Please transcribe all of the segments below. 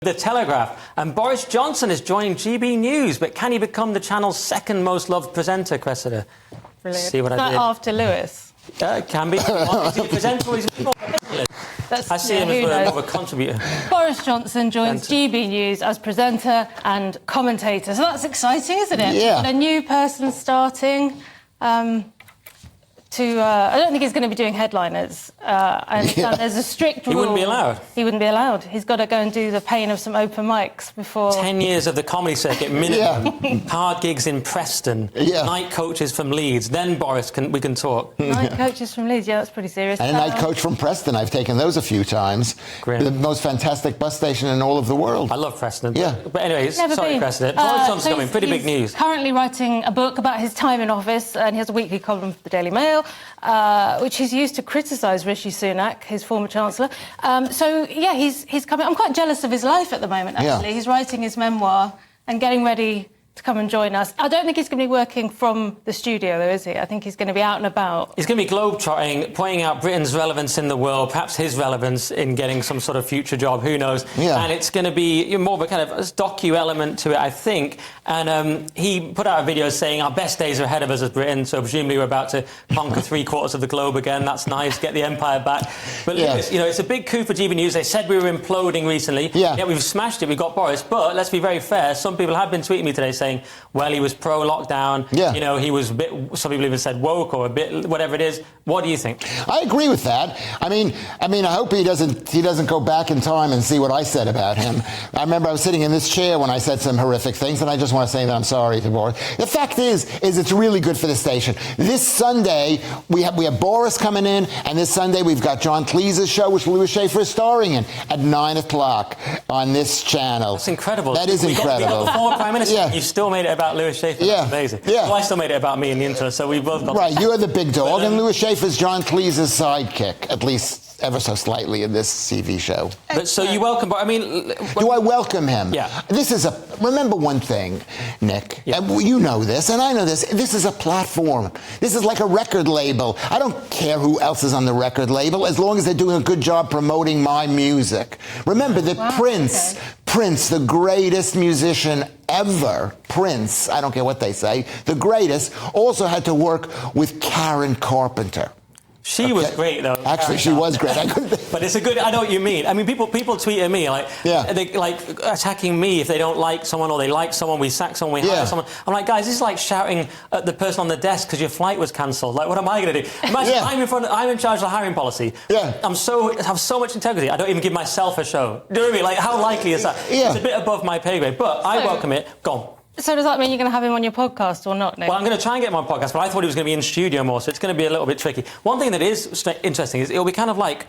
The Telegraph, and Boris Johnson is joining GB News, but can he become the channel's second most loved presenter, Cressida? Brilliant. See what I did? After Lewis. It can be. Is he a presenter or is he more I see him as more of a contributor. Boris Johnson joins GB News as presenter and commentator. So that's exciting, isn't it? Yeah. And a new person starting. I don't think he's going to be doing headliners. I understand there's a strict rule. He wouldn't be allowed? He wouldn't be allowed. He's got to go and do the pain of some open mics before... 10 years of the comedy circuit minimum. Hard gigs in Preston. Night coaches from Leeds. Then, Boris, we can talk. Night coaches from Leeds, yeah, that's pretty serious. And a night coach from Preston. I've taken those a few times. Grim. The most fantastic bus station in all of the world. I love Preston. Yeah. But anyways, sorry, Cressida. Boris Johnson's coming. Pretty big news. He's currently writing a book about his time in office, and he has a weekly column for the Daily Mail, which he's used to criticise Rishi Sunak, his former Chancellor. He's coming. I'm quite jealous of his life at the moment, actually. Yeah. He's writing his memoir and getting ready to come and join us. I don't think he's going to be working from the studio, though, is he? I think he's going to be out and about. He's going to be globe-trotting, pointing out Britain's relevance in the world, perhaps his relevance in getting some sort of future job, who knows. Yeah. And it's going to be more of a kind of a docu element to it, I think. And he put out a video saying our best days are ahead of us as Britain, so presumably we're about to conquer 3/4 of the globe again. That's nice, get the empire back. But Lewis, it's a big coup for GB News. They said we were imploding recently. Yeah, we've smashed it. We've got Boris. But let's be very fair. Some people have been tweeting me today saying, well, he was pro-lockdown. Yeah. He was a bit, some people even said woke or a bit, whatever it is. What do you think? I agree with that. I mean, I hope he doesn't go back in time and see what I said about him. I remember I was sitting in this chair when I said some horrific things, and I just want to say that I'm sorry to Boris. The fact is it's really good for the station. This Sunday, we have Boris coming in, and this Sunday we've got John Cleese's show, which Louis Schaefer is starring in, at 9 o'clock on this channel. That's incredible. That is incredible. We got the former Prime Minister. Yeah. You still made it about Louis Schaefer. Yeah. That's amazing. Yeah. Well, I still made it about me in the intro, so we both got... Right, you're the big dog, and Louis Schaefer's John Cleese's sidekick, at least ever so slightly in this TV show. But so you welcome... Do I welcome him? Yeah. Remember one thing, Nick, and you know this, and I know this, this is a platform. This is like a record label. I don't care who else is on the record label, as long as they're doing a good job promoting my music. Remember that Prince, the greatest musician ever, Prince, I don't care what they say, the greatest, also had to work with Karen Carpenter. She was great, though. Actually, she was great. But it's a good... I know what you mean. I mean, people tweet at me, they attacking me if they don't like someone or they like someone, we sack someone, we hire someone. I'm like, guys, this is like shouting at the person on the desk because your flight was cancelled. Like, what am I going to do? Imagine I'm in charge of the hiring policy. Yeah. I have so much integrity, I don't even give myself a show. Do you know what I mean? Like, how likely is that? Yeah. It's a bit above my pay grade, but I welcome it. Go on. So does that mean you're going to have him on your podcast or not, Nick? Well, I'm going to try and get him on podcast, but I thought he was going to be in studio more, so it's going to be a little bit tricky. One thing that is interesting is it'll be kind of like,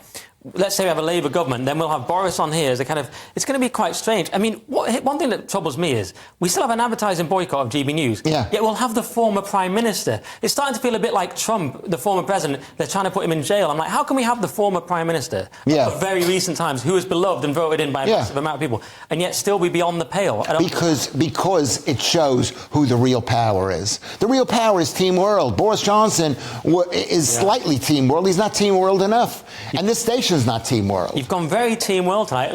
let's say we have a Labour government, then we'll have Boris on here as a kind of... It's going to be quite strange. I mean, one thing that troubles me is we still have an advertising boycott of GB News, yet we'll have the former Prime Minister. It's starting to feel a bit like Trump, the former president. They're trying to put him in jail. I'm like, how can we have the former Prime Minister of very recent times, who is beloved and voted in by a massive amount of people, and yet still be beyond the pale? Because it shows who the real power is. The real power is Team World. Boris Johnson is slightly Team World. He's not Team World enough. And this station's not Team World. You've gone very Team World tonight.